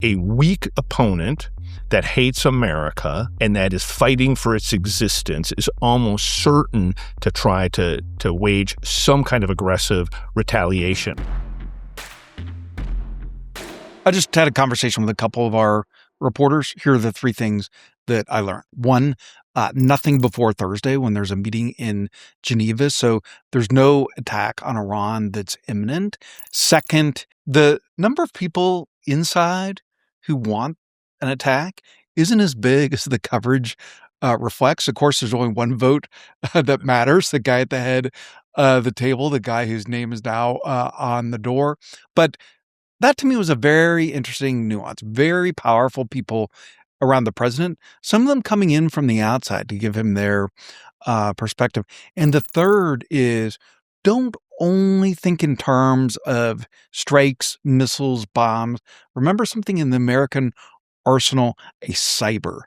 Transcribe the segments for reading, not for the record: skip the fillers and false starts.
a weak opponent that hates America and that is fighting for its existence is almost certain to try to wage some kind of aggressive retaliation. I just had a conversation with a couple of our reporters. Here are the three things that I learned. One, nothing before Thursday when there's a meeting in Geneva. So there's no attack on Iran that's imminent. Second, the number of people inside who want an attack isn't as big as the coverage reflects. Of course, there's only one vote that matters, the guy at the head of the table, the guy whose name is now on the door. But that to me was a very interesting nuance. Very powerful people around the president, some of them coming in from the outside to give him their perspective. And the third is, don't only think in terms of strikes, missiles, bombs. Remember something in the American arsenal, a cyber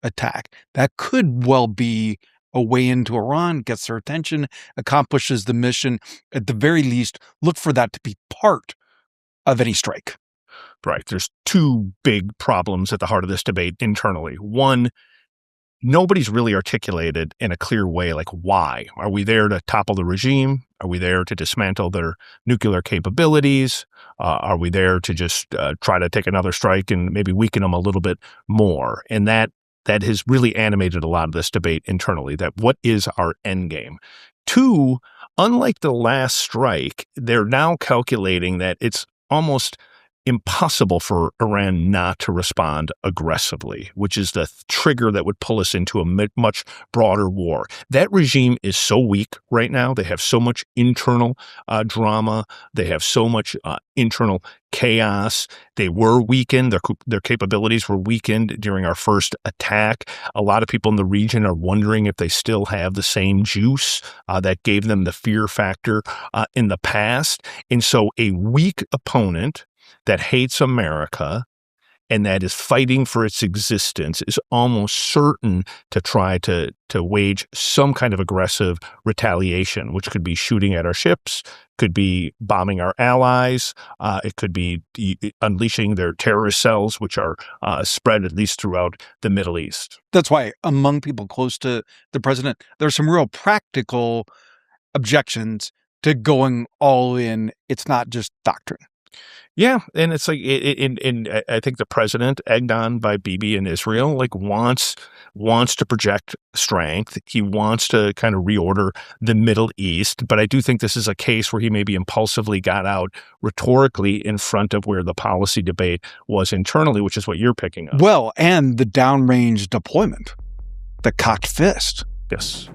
attack. That could well be a way into Iran, gets their attention, accomplishes the mission. At the very least, look for that to be part of any strike. Right. There's two big problems at the heart of this debate internally. One, nobody's really articulated in a clear way, like, why? Are we there to topple the regime? Are we there to dismantle their nuclear capabilities? Are we there to just try to take another strike and maybe weaken them a little bit more? And that has really animated a lot of this debate internally, that what is our endgame? Two, unlike the last strike, they're now calculating that it's almost impossible for Iran not to respond aggressively, which is the trigger that would pull us into a much broader war. That regime is so weak right now. They have so much internal drama. They have so much internal chaos. They were weakened. Their capabilities were weakened during our first attack. A lot of people in the region are wondering if they still have the same juice that gave them the fear factor in the past. And so a weak opponent that hates America and that is fighting for its existence is almost certain to try to wage some kind of aggressive retaliation, which could be shooting at our ships, could be bombing our allies, it could be unleashing their terrorist cells, which are spread at least throughout the Middle East. That's why among people close to the president, there's some real practical objections to going all in. It's not just doctrine. Yeah, and it's like, I think the president, egged on by Bibi in Israel, like wants to project strength. He wants to kind of reorder the Middle East. But I do think this is a case where he maybe impulsively got out rhetorically in front of where the policy debate was internally, which is what you're picking up. Well, and the downrange deployment, the cocked fist. Yes.